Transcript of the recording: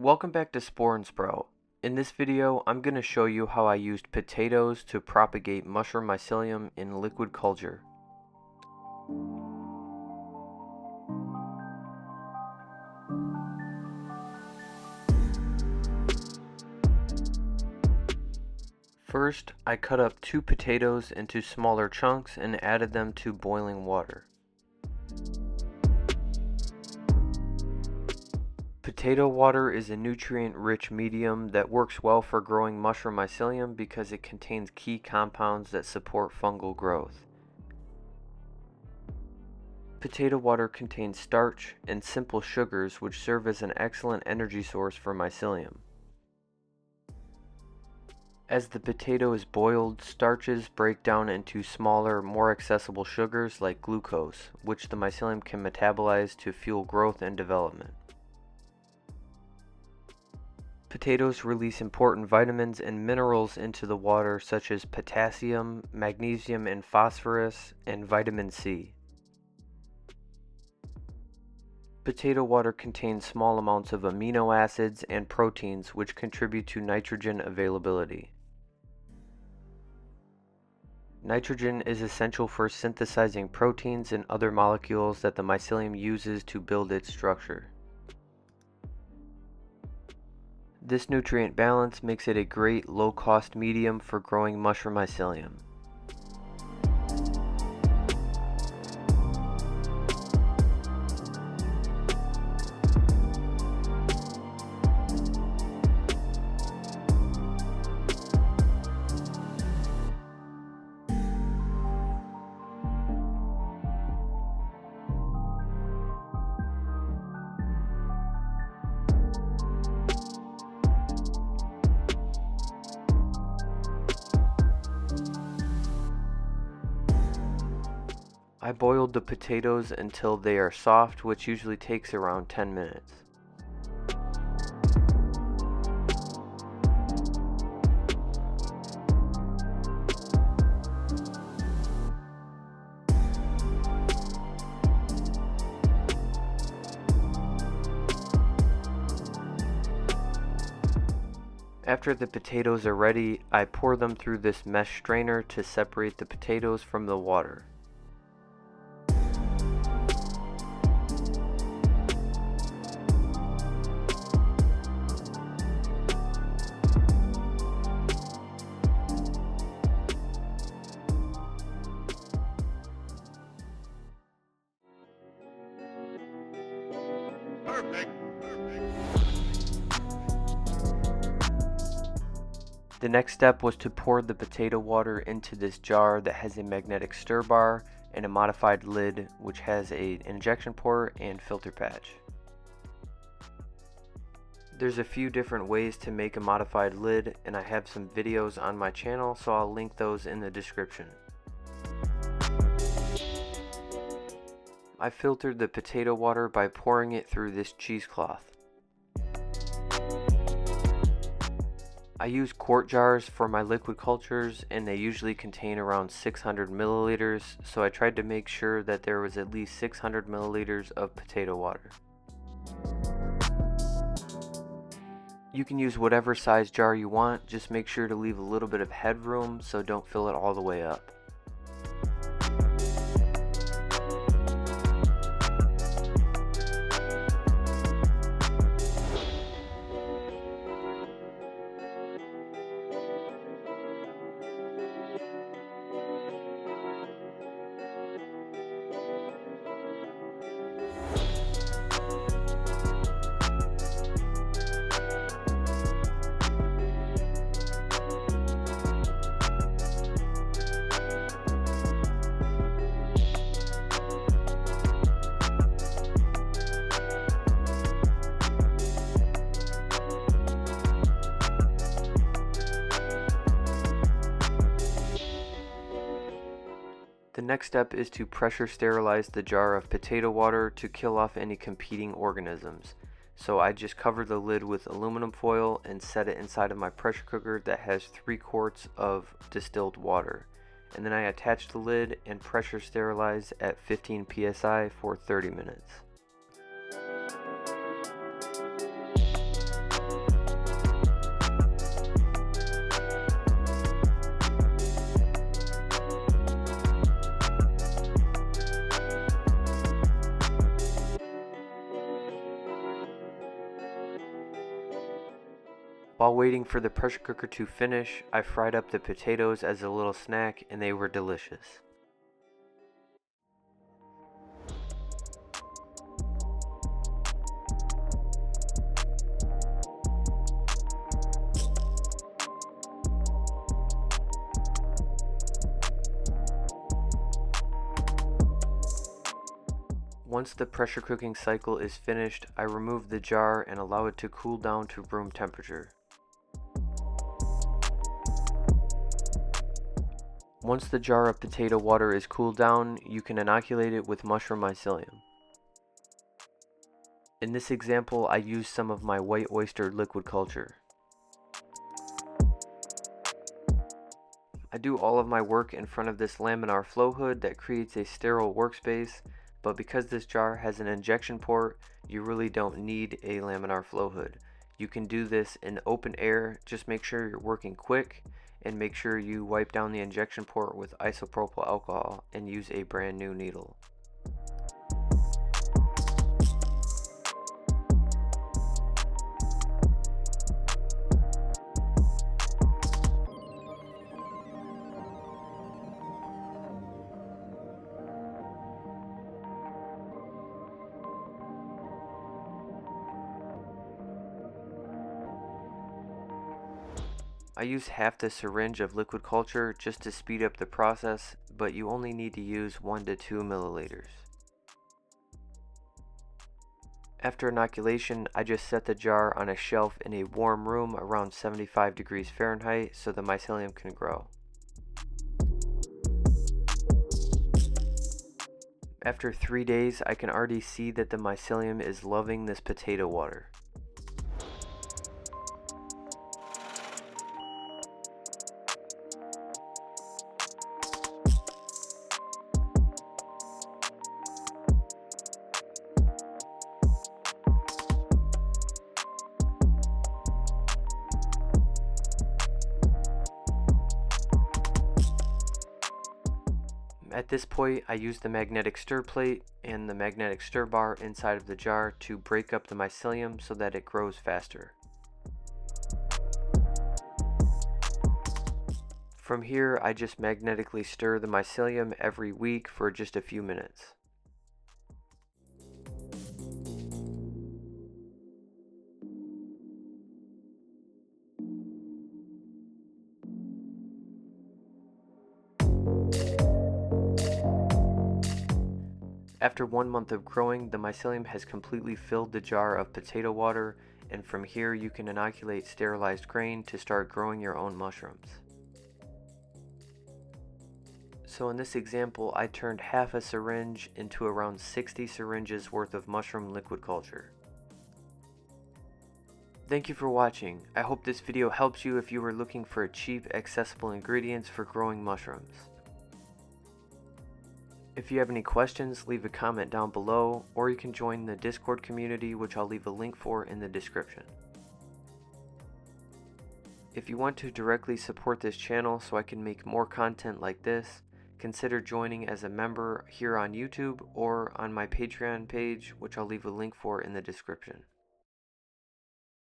Welcome back to Spore and Sprout. In this video, I'm going to show you how I used potatoes to propagate mushroom mycelium in liquid culture. First, I cut up 2 potatoes into smaller chunks and added them to boiling water. Potato water is a nutrient-rich medium that works well for growing mushroom mycelium because it contains key compounds that support fungal growth. Potato water contains starch and simple sugars which serve as an excellent energy source for mycelium. As the potato is boiled, starches break down into smaller, more accessible sugars like glucose, which the mycelium can metabolize to fuel growth and development. Potatoes release important vitamins and minerals into the water such as potassium, magnesium and phosphorus, and vitamin C. Potato water contains small amounts of amino acids and proteins which contribute to nitrogen availability. Nitrogen is essential for synthesizing proteins and other molecules that the mycelium uses to build its structure. This nutrient balance makes it a great low-cost medium for growing mushroom mycelium. I boiled the potatoes until they are soft, which usually takes around 10 minutes. After the potatoes are ready, I pour them through this mesh strainer to separate the potatoes from the water. The next step was to pour the potato water into this jar that has a magnetic stir bar and a modified lid which has an injection port and filter patch. There's a few different ways to make a modified lid and I have some videos on my channel, so I'll link those in the description. I filtered the potato water by pouring it through this cheesecloth. I use quart jars for my liquid cultures and they usually contain around 600 milliliters, so I tried to make sure that there was at least 600 milliliters of potato water. You can use whatever size jar you want, just make sure to leave a little bit of headroom so don't fill it all the way up. The next step is to pressure sterilize the jar of potato water to kill off any competing organisms. So I just cover the lid with aluminum foil and set it inside of my pressure cooker that has 3 quarts of distilled water. And then I attach the lid and pressure sterilize at 15 psi for 30 minutes. While waiting for the pressure cooker to finish, I fried up the potatoes as a little snack and they were delicious. Once the pressure cooking cycle is finished, I remove the jar and allow it to cool down to room temperature. Once the jar of potato water is cooled down, you can inoculate it with mushroom mycelium. In this example, I used some of my white oyster liquid culture. I do all of my work in front of this laminar flow hood that creates a sterile workspace, but because this jar has an injection port, you really don't need a laminar flow hood. You can do this in open air, just make sure you're working quick and make sure you wipe down the injection port with isopropyl alcohol and use a brand new needle. I use half the syringe of liquid culture just to speed up the process, but you only need to use 1 to 2 milliliters. After inoculation, I just set the jar on a shelf in a warm room around 75 degrees Fahrenheit so the mycelium can grow. After 3 days, I can already see that the mycelium is loving this potato water. At this point, I use the magnetic stir plate and the magnetic stir bar inside of the jar to break up the mycelium so that it grows faster. From here, I just magnetically stir the mycelium every week for just a few minutes. After 1 month of growing, the mycelium has completely filled the jar of potato water, and from here you can inoculate sterilized grain to start growing your own mushrooms. So in this example, I turned half a syringe into around 60 syringes worth of mushroom liquid culture. Thank you for watching. I hope this video helps you if you are looking for cheap, accessible ingredients for growing mushrooms. If you have any questions, leave a comment down below, or you can join the Discord community, which I'll leave a link for in the description. If you want to directly support this channel so I can make more content like this, consider joining as a member here on YouTube or on my Patreon page, which I'll leave a link for in the description.